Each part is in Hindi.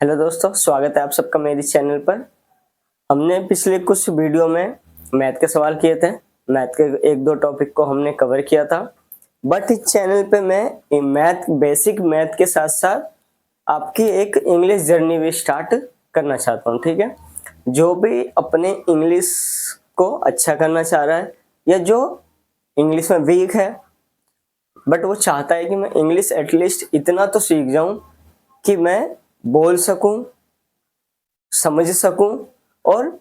हेलो दोस्तों, स्वागत है आप सबका मेरे चैनल पर। हमने पिछले कुछ वीडियो में मैथ के सवाल किए थे। मैथ के एक दो टॉपिक को हमने कवर किया था, बट इस चैनल पे मैं बेसिक मैथ के साथ साथ आपकी एक इंग्लिश जर्नी भी स्टार्ट करना चाहता हूँ। ठीक है, जो भी अपने इंग्लिश को अच्छा करना चाह रहा है या जो इंग्लिश में वीक है बट वो चाहता है कि मैं इंग्लिश एटलीस्ट इतना तो सीख जाऊं कि मैं बोल सकूं, समझ सकूं और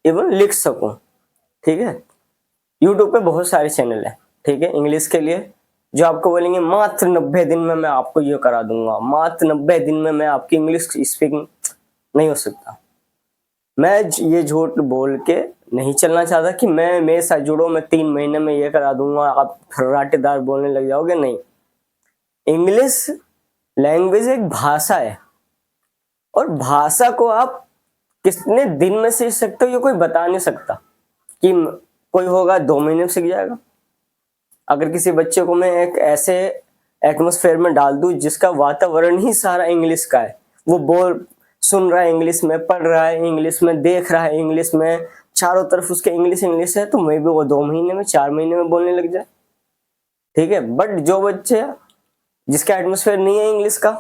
इवन लिख सकूं। ठीक है, यूट्यूब पे बहुत सारे चैनल है, ठीक है, इंग्लिश के लिए, जो आपको बोलेंगे मात्र 90 दिन में मैं आपको ये करा दूंगा, मात्र 90 दिन में मैं आपकी इंग्लिश स्पीकिंग। नहीं हो सकता। मैं ये झूठ बोल के नहीं चलना चाहता कि मैं मेरे साथ जुड़ो, मैं 3 महीने में ये करा दूंगा, आप फर्राटेदार बोलने लग जाओगे। नहीं, इंग्लिश लैंग्वेज एक भाषा है और भाषा को आप कितने दिन में सीख सकते हो ये कोई बता नहीं सकता। कि कोई होगा 2 महीने में सीख जाएगा। अगर किसी बच्चे को मैं एक ऐसे एटमॉस्फेयर में डाल दूं जिसका वातावरण ही सारा इंग्लिश का है, वो सुन रहा है इंग्लिश में, पढ़ रहा है इंग्लिश में, देख रहा है इंग्लिश में, चारों तरफ उसके इंग्लिश है, तो मे भी वो 2 महीने में 4 महीने में बोलने लग जाए। ठीक है, बट जो बच्चे जिसका एटमॉस्फेयर नहीं है इंग्लिश का,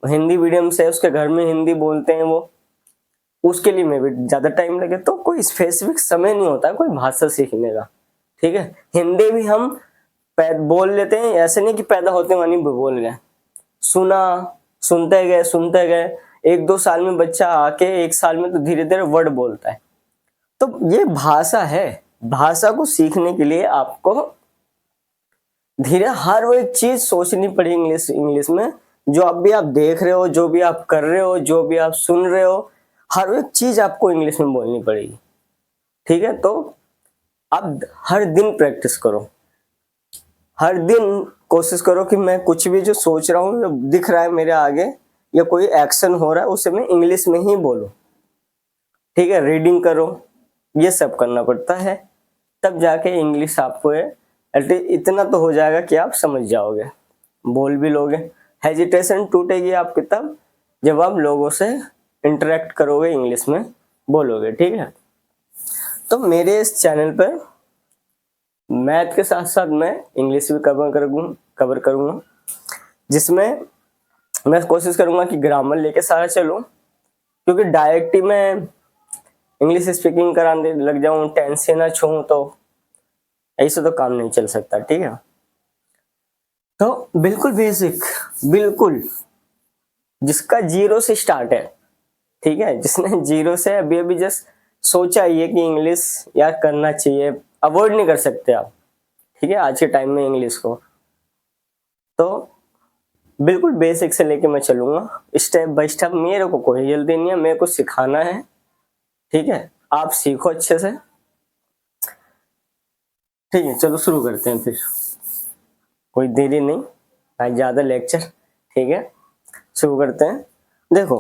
हिंदी मीडियम से, उसके घर में हिंदी बोलते हैं, वो उसके लिए में भी ज्यादा टाइम लगे। तो कोई स्पेसिफिक समय नहीं होता कोई भाषा सीखने का। ठीक है, हिंदी भी हम बोल लेते हैं, ऐसे नहीं कि पैदा होते वहीं बोल गए, सुनते गए 1-2 साल में बच्चा आके 1 साल में तो धीरे धीरे वर्ड बोलता है। तो ये भाषा है। भाषा को सीखने के लिए आपको धीरे हर वो एक चीज सोचनी पड़ेगी इंग्लिश में। जो अभी आप देख रहे हो, जो भी आप कर रहे हो, जो भी आप सुन रहे हो, हर एक चीज आपको इंग्लिश में बोलनी पड़ेगी। ठीक है, तो आप हर दिन प्रैक्टिस करो, हर दिन कोशिश करो कि मैं कुछ भी जो सोच रहा हूँ, जो दिख रहा है मेरे आगे या कोई एक्शन हो रहा है, उसे मैं इंग्लिश में ही बोलूं। ठीक है, रीडिंग करो, ये सब करना पड़ता है, तब जाके इंग्लिश आपको इतना तो हो जाएगा कि आप समझ जाओगे, बोल भी लोगे। हेजिटेशन टूटेगी आपकी तब जब आप लोगों से इंटरेक्ट करोगे, इंग्लिश में बोलोगे। ठीक है, तो मेरे इस चैनल पर मैथ के साथ साथ मैं इंग्लिश भी कवर करूंगा, जिसमें मैं कोशिश करूंगा कि ग्रामर लेके सारा चलूं, क्योंकि डायरेक्ट ही मैं इंग्लिश स्पीकिंग कराने लग जाऊं, टेंस से ना छूं, तो ऐसे तो काम नहीं चल सकता। ठीक है, तो बिल्कुल बेसिक, बिल्कुल जिसका 0 से स्टार्ट है, ठीक है, जिसने 0 से अभी जस्ट सोचा ये कि इंग्लिश यार करना चाहिए, अवॉइड नहीं कर सकते आप। ठीक है, आज के टाइम में इंग्लिश को तो बिल्कुल बेसिक से लेके मैं चलूंगा, स्टेप बाय स्टेप। मेरे को कोई जल्दी नहीं है, मेरे को सिखाना है। ठीक है, आप सीखो अच्छे से। ठीक है, चलो शुरू करते हैं फिर, कोई देरी नहीं, आज ज्यादा लेक्चर। ठीक है, शुरू करते हैं। देखो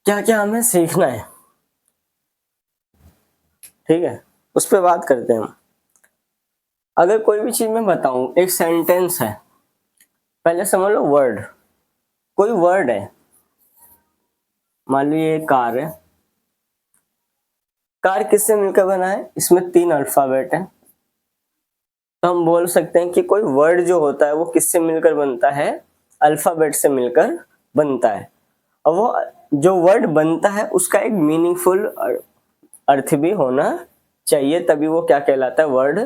क्या क्या हमें सीखना है, ठीक है, उस पर बात करते हैं हम। अगर कोई भी चीज मैं बताऊं, एक सेंटेंस है, पहले समझ लो वर्ड, कोई वर्ड है, मान लो ये कार है। कार किससे मिलकर बना है? इसमें 3 अल्फाबेट है, तो हम बोल सकते हैं कि कोई वर्ड जो होता है वो किससे मिलकर बनता है? अल्फाबेट से मिलकर बनता है। और वो जो वर्ड बनता है उसका एक मीनिंगफुल अर्थ भी होना चाहिए, तभी वो क्या कहलाता है? वर्ड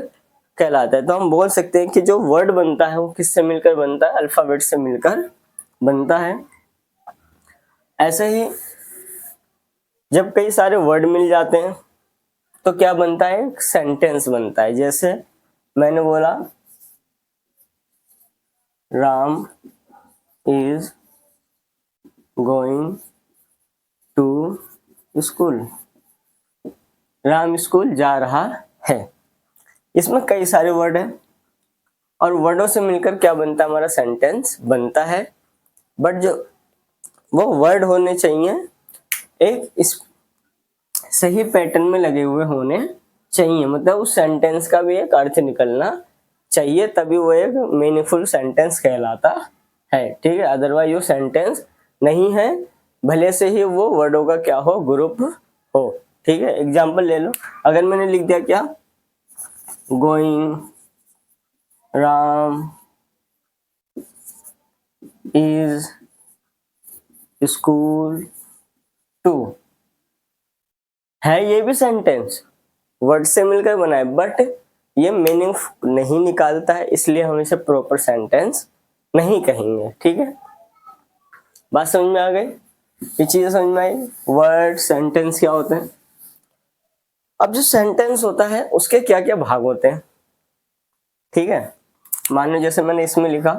कहलाता है। तो हम बोल सकते हैं कि जो वर्ड बनता है वो किससे मिलकर बनता है? अल्फाबेट से मिलकर बनता है। ऐसे ही जब कई सारे वर्ड मिल जाते हैं तो क्या बनता है? एक सेंटेंस बनता है। जैसे मैंने बोला Ram is going to school, Ram school जा रहा है। इसमें कई सारे वर्ड हैं और वर्डों से मिलकर क्या बनता है? हमारा सेंटेंस बनता है। बट जो वो वर्ड होने चाहिए एक इस सही पैटर्न में लगे हुए होने चाहिए, मतलब उस सेंटेंस का भी एक अर्थ निकलना चाहिए, तभी वो एक मीनिंगफुल सेंटेंस कहलाता है, ठीक है, अदरवाइज वो सेंटेंस नहीं है, भले से ही वो वर्डों का क्या हो, ग्रुप हो, ठीक है। एग्जाम्पल ले लो, अगर मैंने लिख दिया क्या, going, Ram is school to, है ये भी सेंटेंस, वर्ड से मिलकर बना है, बट ये मीनिंग नहीं निकालता है, इसलिए हम इसे प्रॉपर सेंटेंस नहीं कहेंगे, ठीक है। बात समझ में आ गई, ये चीजें समझ में आई, वर्ड सेंटेंस क्या होते हैं। अब जो सेंटेंस होता है उसके क्या क्या भाग होते हैं, ठीक है। मान लो जैसे मैंने इसमें लिखा,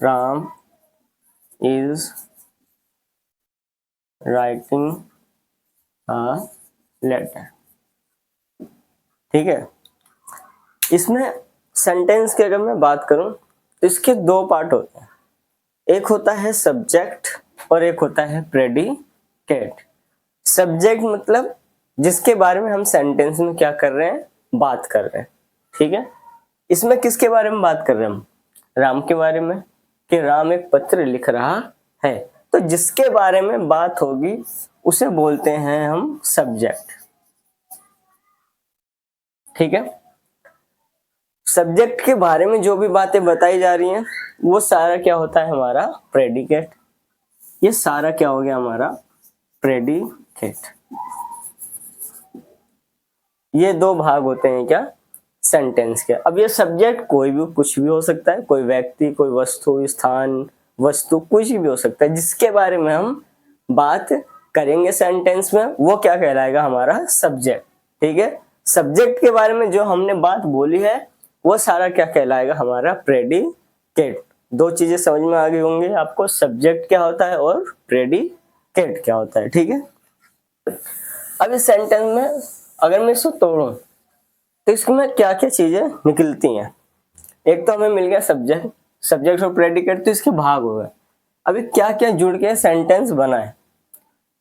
Ram is writing a letter, ठीक है। इसमें सेंटेंस की अगर मैं बात करूं तो इसके दो पार्ट होते हैं, एक होता है सब्जेक्ट और एक होता है प्रेडिकेट। सब्जेक्ट मतलब जिसके बारे में हम सेंटेंस में क्या कर रहे हैं, बात कर रहे हैं, ठीक है। इसमें किसके बारे में बात कर रहे हैं हम, राम के बारे में, कि राम एक पत्र लिख रहा है, तो जिसके बारे में बात होगी उसे बोलते हैं हम सब्जेक्ट, ठीक है। सब्जेक्ट के बारे में जो भी बातें बताई जा रही हैं वो सारा क्या होता है, हमारा प्रेडिकेट। ये सारा क्या हो गया, हमारा प्रेडिकेट। ये दो भाग होते हैं क्या, सेंटेंस के। अब ये सब्जेक्ट कोई भी कुछ भी हो सकता है, कोई व्यक्ति, कोई वस्तु, स्थान, वस्तु, कुछ भी हो सकता है, जिसके बारे में हम बात करेंगे सेंटेंस में वो क्या कहलाएगा, हमारा सब्जेक्ट, ठीक है। सब्जेक्ट के बारे में जो हमने बात बोली है वो सारा क्या कहलाएगा, हमारा प्रेडिकेट। दो चीजें समझ में आ गई होंगी आपको, सब्जेक्ट क्या होता है और प्रेडिकेट क्या होता है, ठीक है। अब इस सेंटेंस में अगर मैं इसको तोड़ूं तो इसमें क्या क्या चीजें निकलती हैं। एक तो हमें मिल गया सब्जेक्ट, सब्जेक्ट और प्रेडिकेट, तो इसके भाग हो गए। अभी क्या क्या जुड़ के सेंटेंस बना है,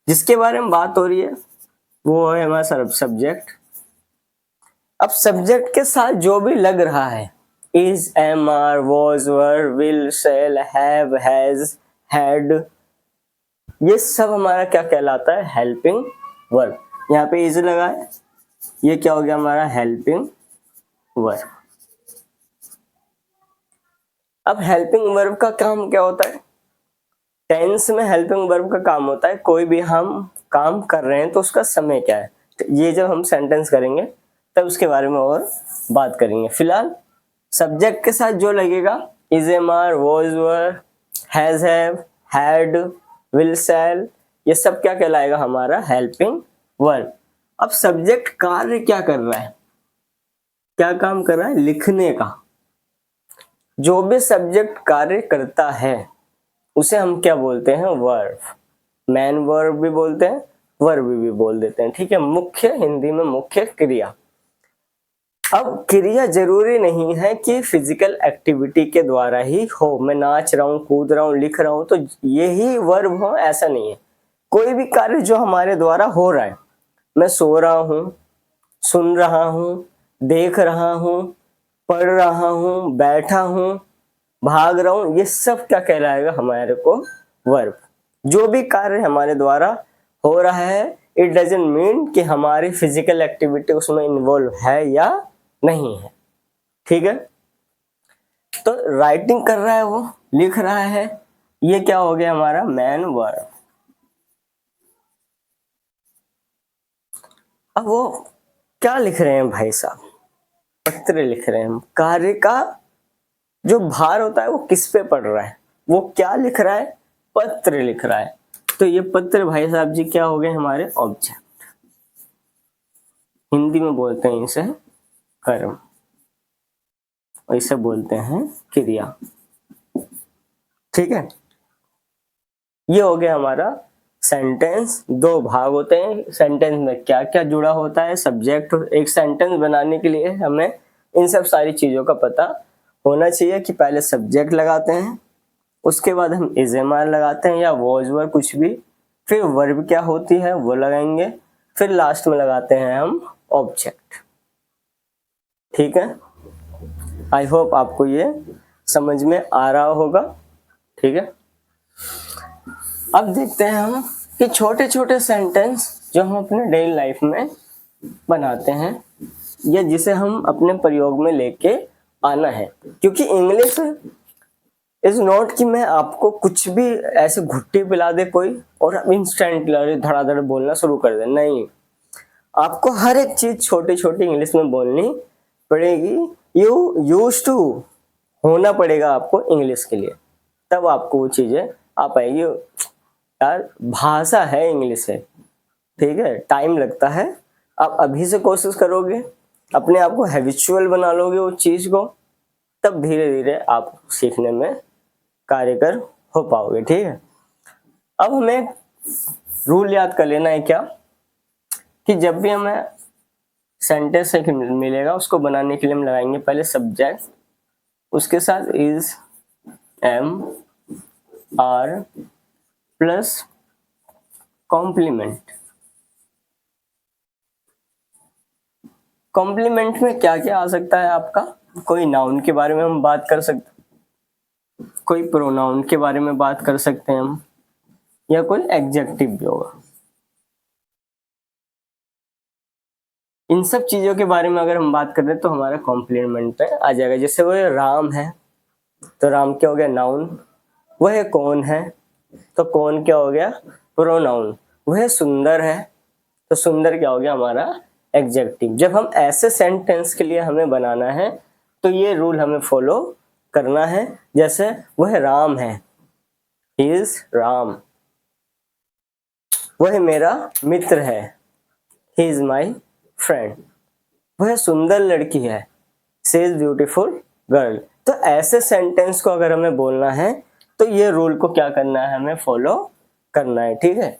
जिसके बारे में बात हो रही है वो है हमारा सब्जेक्ट। अब सब्जेक्ट के साथ जो भी लग रहा है, is, am, are, was, were, will, shall, have, has, had, ये सब हमारा क्या कहलाता है, हेल्पिंग वर्ब। यहाँ पे इज लगा है, ये क्या हो गया हमारा हेल्पिंग वर्ब। अब हेल्पिंग वर्ब का काम क्या होता है, टेंस में हेल्पिंग वर्ब का काम होता है कोई भी हम काम कर रहे हैं तो उसका समय क्या है, तो ये जब हम सेंटेंस करेंगे तब उसके बारे में और बात करेंगे। फिलहाल सब्जेक्ट के साथ जो लगेगा, is, am, are, was, were, has, have, had, will, shall, ये सब क्या कहलाएगा, हमारा हेल्पिंग वर्ब। अब सब्जेक्ट कार्य क्या कर रहा है, क्या काम कर रहा है, लिखने का। जो भी सब्जेक्ट कार्य करता है उसे हम क्या बोलते हैं, वर्ब। मैन वर्ब भी बोलते हैं, वर्ब भी बोल देते हैं, ठीक है। मुख्य, हिंदी में मुख्य क्रिया। अब क्रिया जरूरी नहीं है कि फिजिकल एक्टिविटी के द्वारा ही हो, मैं नाच रहा हूँ, कूद रहा हूँ, लिख रहा हूँ तो यही वर्ब हो, ऐसा नहीं है। कोई भी कार्य जो हमारे द्वारा हो रहा है, मैं सो रहा हूँ, सुन रहा हूँ, देख रहा हूँ, पढ़ रहा हूँ, बैठा हूँ, भाग रहा हूँ, ये सब क्या कहलाएगा हमारे को, वर्ब। जो भी कार्य हमारे द्वारा हो रहा है, इट डजंट मीन कि हमारी फिजिकल एक्टिविटी उसमें इन्वॉल्व है या नहीं है, ठीक है। तो राइटिंग कर रहा है वो, लिख रहा है, ये क्या हो गया हमारा मैन वर्ब। अब वो क्या लिख रहे हैं भाई साहब, पत्र लिख रहे हैं। कार्य का जो भार होता है वो किस पे पड़ रहा है, वो क्या लिख रहा है, पत्र लिख रहा है। तो ये पत्र भाई साहब जी क्या हो गए हमारे ऑब्जेक्ट, हिंदी में बोलते हैं इसे कर्म, और इसे बोलते हैं क्रिया, ठीक है। ये हो गया हमारा सेंटेंस। दो भाग होते हैं, सेंटेंस में क्या क्या जुड़ा होता है, सब्जेक्ट। एक सेंटेंस बनाने के लिए हमें इन सब सारी चीजों का पता होना चाहिए कि पहले सब्जेक्ट लगाते हैं, उसके बाद हम इज, एम, आर लगाते हैं या वॉज, वर, कुछ भी, फिर वर्ब क्या होती है वो लगाएंगे, फिर लास्ट में लगाते हैं हम ऑब्जेक्ट, ठीक है। आई होप आपको ये समझ में आ रहा होगा। ठीक है, अब देखते हैं हम कि छोटे छोटे सेंटेंस जो हम अपने डेली लाइफ में बनाते हैं या जिसे हम अपने प्रयोग में लेके आना है, क्योंकि इंग्लिश इज नॉट कि मैं आपको कुछ भी ऐसे घुट्टी पिला दे कोई और इंस्टेंट धड़ाधड़ बोलना शुरू कर दे, नहीं, आपको हर एक चीज छोटी छोटी इंग्लिश में बोलनी पड़ेगी। यू यूज टू होना पड़ेगा आपको इंग्लिश के लिए, तब आपको वो चीजें आ पाएगी। यार भाषा है, इंग्लिश है, ठीक है, टाइम लगता है। आप अभी से कोशिश करोगे, अपने आप को हैबिचुअल बना लोगे उस चीज को, तब धीरे धीरे आप सीखने में कार्यकर हो पाओगे। ठीक है, अब हमें रूल याद कर लेना है क्या, कि जब भी हमें सेंटेंस एक मिलेगा उसको बनाने के लिए हम लगाएंगे पहले सब्जेक्ट, उसके साथ is, am, are plus complement. Complement में क्या क्या आ सकता है आपका, कोई नाउन के बारे में हम बात कर सकते, कोई प्रोनाउन के बारे में बात कर सकते हैं हम, या कोई एडजेक्टिव भी होगा। इन सब चीजों के बारे में अगर हम बात करें तो हमारा कॉम्प्लीमेंट पे आ जाएगा। जैसे वो राम है तो राम क्या हो गया, नाउन। वह कौन है तो कौन क्या हो गया, प्रोनाउन। वह सुंदर है तो सुंदर क्या हो गया, हमारा एडजेक्टिव। जब हम ऐसे सेंटेंस के लिए हमें बनाना है तो ये रूल हमें फॉलो करना है। जैसे वह राम है, ही इज राम। वह मेरा मित्र है, ही इज माई फ्रेंड। वह सुंदर लड़की है, शी इज ब्यूटीफुल गर्ल। तो ऐसे सेंटेंस को अगर हमें बोलना है तो ये रूल को क्या करना है, हमें फॉलो करना है। ठीक है,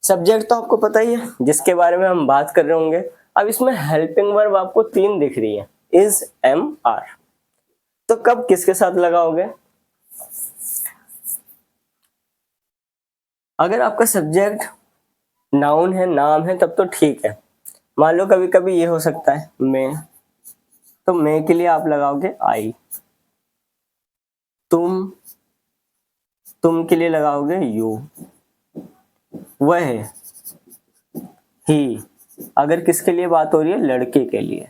सब्जेक्ट तो आपको पता ही है जिसके बारे में हम बात कर रहे होंगे। अब इसमें हेल्पिंग वर्ब आपको 3 दिख रही है, इज, एम, आर। तो कब किसके साथ लगाओगे, अगर आपका सब्जेक्ट नाउन है, नाम है, तब तो ठीक है। मान लो कभी कभी ये हो सकता है मैं, तो मैं के लिए आप लगाओगे आई। तुम के लिए लगाओगे यू। वह, ही, अगर किसके लिए बात हो रही है, लड़के के लिए।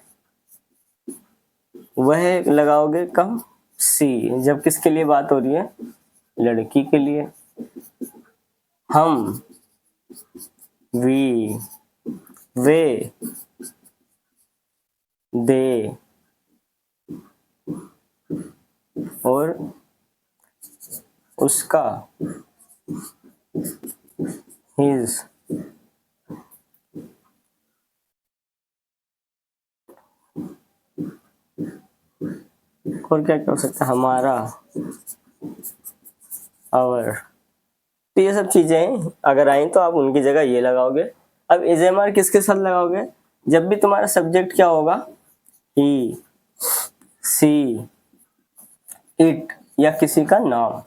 वह लगाओगे कब, सी, जब किसके लिए बात हो रही है, लड़की के लिए। हम, वी, वे, दे, और उसका, हिज। और क्या क्या हो सकता है, हमारा, आवर। तो ये सब चीजें अगर आई तो आप उनकी जगह ये लगाओगे। अब इजेमआर किसके साथ लगाओगे, जब भी तुम्हारा सब्जेक्ट क्या होगा, ही, सी, इट या किसी का नाम,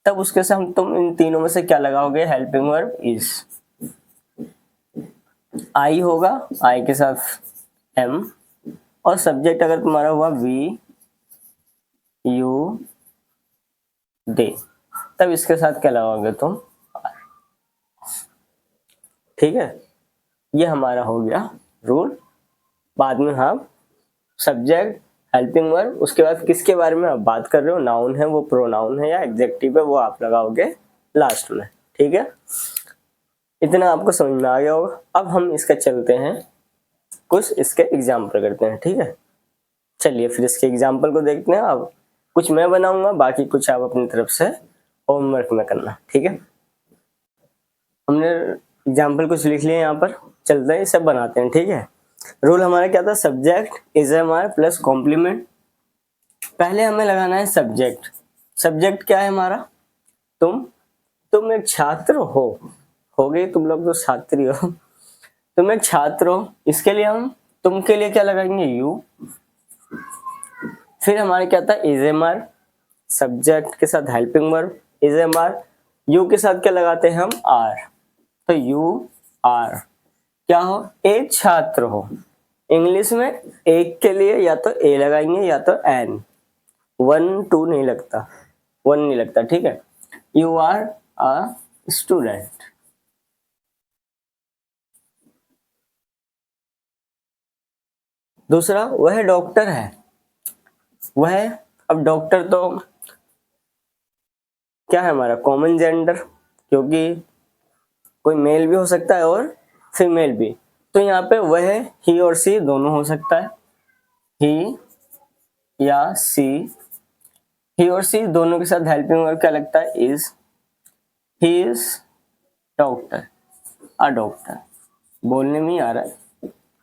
तब उसके साथ तुम इन तीनों में से क्या लगाओगे, हेल्पिंग वर्ब इज। आई होगा, आई के साथ एम, और सब्जेक्ट अगर तुम्हारा हुआ वी, यू, दे, तब इसके साथ क्या लगाओगे तुम, ठीक है। ये हमारा हो गया रूल। बाद में हम सब्जेक्ट, हेल्पिंग वर्ब, उसके बाद किसके बारे में आप बात कर रहे हो, नाउन है वो, प्रोनाउन है या एडजेक्टिव है, वो आप लगाओगे लास्ट में। ठीक है, इतना आपको समझ में आ गया होगा। अब हम इसका चलते हैं, कुछ इसके एग्जाम्पल करते हैं। ठीक है, चलिए फिर इसके एग्जाम्पल को देखते हैं। अब कुछ मैं बनाऊंगा, बाकी कुछ आप अपनी तरफ से होमवर्क में करना। ठीक है, हमने एग्जाम्पल कुछ लिख लिए यहाँ पर, चलते हैं सब बनाते हैं। ठीक है, रूल हमारा क्या था, subject is am are plus complement. पहले हमें लगाना है सब्जेक्ट। सब्जेक्ट क्या है हमारा, तुम एक छात्र हो गए, तुम लोग तो छात्री हो, तुम एक छात्र हो। इसके लिए हम तुम के लिए क्या लगाएंगे, यू। फिर हमारे क्या था, इज एम आर, सब्जेक्ट के साथ helping verb is am are, you के साथ क्या लगाते हैं हम, आर। तो यू आर क्या हो, एक छात्र हो। इंग्लिश में एक के लिए या तो ए लगाएंगे या तो एन। 1 2 नहीं लगता, 1 नहीं लगता, ठीक है। You are a student. दूसरा, वह डॉक्टर है। वह, अब डॉक्टर तो क्या है हमारा कॉमन जेंडर, क्योंकि कोई मेल भी हो सकता है और फीमेल भी। तो यहाँ पे वह ही और सी दोनों हो सकता है, ही या सी। ही और सी दोनों के साथ हेल्पिंग वर्ब क्या लगता है, is. He is doctor, a doctor. बोलने में ही आ रहा है,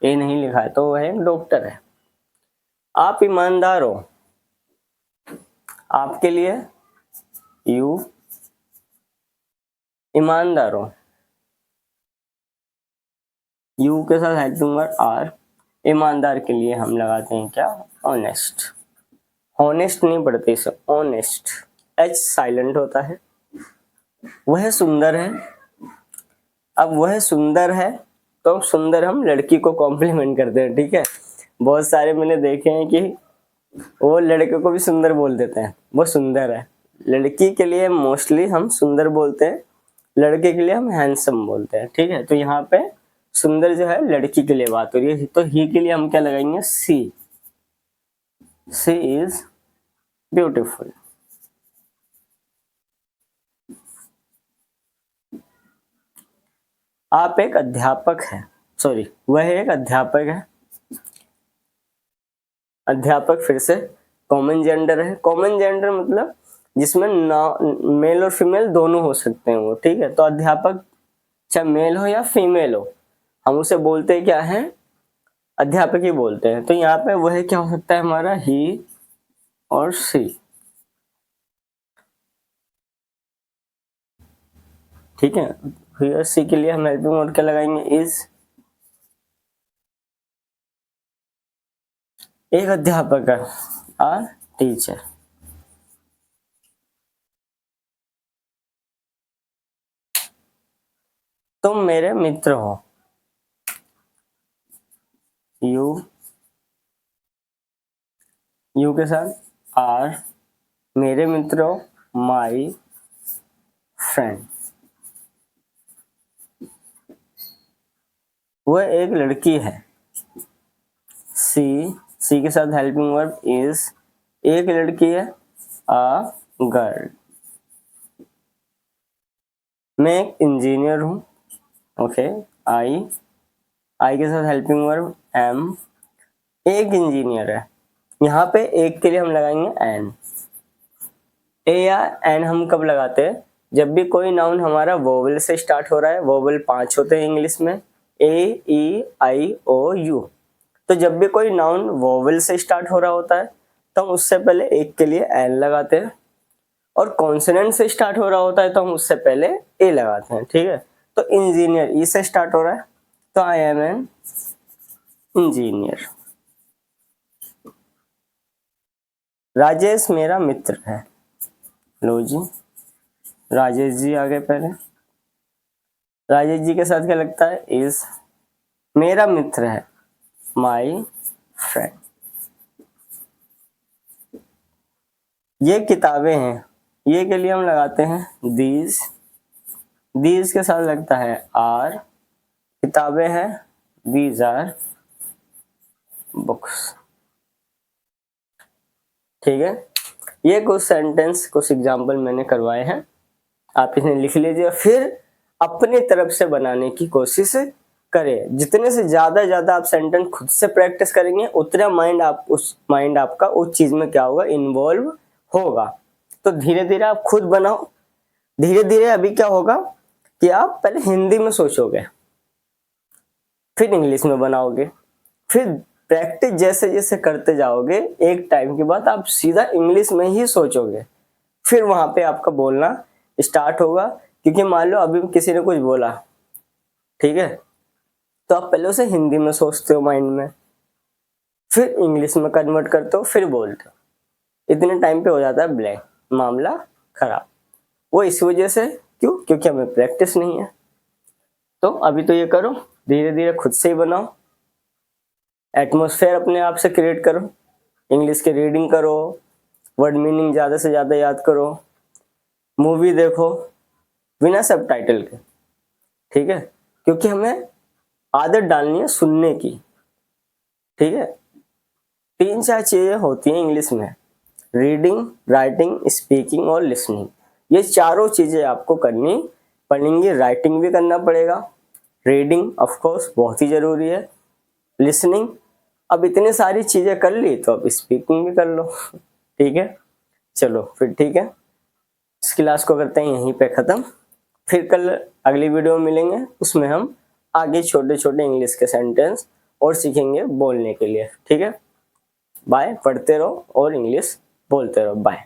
ए नहीं लिखा है, तो वह एक डॉक्टर है। आप ईमानदार हो। आपके लिए यू, ईमानदार हो। यू के साथ हेल्पिंग वर्ब आर। ईमानदार के लिए हम लगाते हैं क्या, ऑनेस्ट। ऑनेस्ट नहीं पढ़ते इसे, ऑनेस्ट। एच साइलेंट होता है। वह सुंदर है। अब वह सुंदर है, तो सुंदर हम लड़की को कॉम्प्लीमेंट करते हैं, ठीक है। बहुत सारे मैंने देखे हैं कि वो लड़के को भी सुंदर बोल देते हैं, वो सुंदर है। लड़की के लिए मोस्टली हम सुंदर बोलते हैं, लड़के के लिए हम हैंडसम बोलते हैं, ठीक है। तो यहाँ पे सुंदर जो है लड़की के लिए बात हो रही है, तो ही के लिए हम क्या लगाएंगे, सी। सी इज ब्यूटीफुल। आप एक अध्यापक है, सॉरी वह एक अध्यापक है। अध्यापक फिर से कॉमन जेंडर है। कॉमन जेंडर मतलब जिसमें मेल और फीमेल दोनों हो सकते हैं वो, ठीक है। तो अध्यापक चाहे मेल हो या फीमेल हो, हम उसे बोलते क्या है, अध्यापक ही बोलते हैं। तो यहाँ पे वह क्या हो सकता है हमारा, ही और सी, ठीक है। ही और सी के लिए हम हेल्पिंग वर्ब क्या लगाएंगे, इज। एक अध्यापक है, आ टीचर। तुम मेरे मित्र हो। यू, यू के साथ आर। मेरे मित्र हो, माई फ्रेंड। वह एक लड़की है। सी, सी के साथ हेल्पिंग वर्ब इज। एक लड़की है, अ गर्ल। मैं एक इंजीनियर हूँ, ओके। आई, आई के साथ हेल्पिंग वर्ब एम। एक इंजीनियर है। यहाँ पे एक के लिए हम लगाएंगे एन। ए या एन हम कब लगाते हैं, जब भी कोई नाउन हमारा वोवेल से स्टार्ट हो रहा है। वोवेल 5 होते हैं इंग्लिश में, ए, ई, आई, ओ, यू। तो जब भी कोई नाउन वोवेल से स्टार्ट हो रहा होता है, तो हम उससे पहले एक के लिए एन लगाते हैं। और कॉन्सोनेंट से स्टार्ट हो रहा होता है तो हम उससे पहले ए लगाते हैं, ठीक है। तो इंजीनियर ई से स्टार्ट हो रहा है, तो I am an engineer. Rajesh मेरा मित्र है। लो जी, राजेश जी आगे पहले। राजेश जी के साथ क्या लगता है, इज। मेरा मित्र है, माई फ्रेंड। ये किताबें हैं, ये के लिए हम लगाते हैं दीज। दीज के साथ लगता है आर। किताबें हैं, दीज आर बुक्स, ठीक है। ये कुछ सेंटेंस, कुछ एग्जाम्पल मैंने करवाए हैं, आप इन्हें लिख लीजिए, फिर अपनी तरफ से बनाने की कोशिश करें। जितने से ज्यादा आप सेंटेंस खुद से प्रैक्टिस करेंगे, उतना माइंड आपका उस चीज में क्या होगा, इन्वॉल्व होगा। तो धीरे धीरे आप खुद बनाओ। धीरे धीरे अभी क्या होगा कि आप पहले हिंदी में सोचोगे, फिर इंग्लिश में बनाओगे, फिर प्रैक्टिस जैसे जैसे करते जाओगे, एक टाइम के बाद आप सीधा इंग्लिश में ही सोचोगे, फिर वहां पे आपका बोलना स्टार्ट होगा। क्योंकि मान लो अभी किसी ने कुछ बोला, ठीक है, तो आप पहले उसे हिंदी में सोचते हो माइंड में, फिर इंग्लिश में कन्वर्ट करते हो, फिर बोलते हो। इतने टाइम पे हो जाता है ब्लैंक, मामला खराब। वो इस वजह से, क्यों, क्योंकि हमें प्रैक्टिस नहीं है। तो अभी तो ये करो, धीरे धीरे खुद से ही बनाओ, एटमॉस्फेयर अपने आप से क्रिएट करो। इंग्लिश की रीडिंग करो, वर्ड मीनिंग ज़्यादा से ज़्यादा याद करो, मूवी देखो बिना सबटाइटल के, ठीक है, क्योंकि हमें आदत डालनी है सुनने की, ठीक है। 3-4 चीज़ें होती हैं इंग्लिश में, रीडिंग, राइटिंग, स्पीकिंग और लिसनिंग। ये चारों चीज़ें आपको करनी पड़ेंगी। राइटिंग भी करना पड़ेगा, रीडिंग ऑफ कोर्स बहुत ही ज़रूरी है, लिसनिंग, अब इतनी सारी चीज़ें कर ली तो अब स्पीकिंग भी कर लो, ठीक है। चलो फिर ठीक है, इस क्लास को करते हैं यहीं पे ख़त्म। फिर कल अगली वीडियो में मिलेंगे, उसमें हम आगे छोटे छोटे इंग्लिश के सेंटेंस और सीखेंगे बोलने के लिए, ठीक है। बाय, पढ़ते रहो और इंग्लिश बोलते रहो, बाय।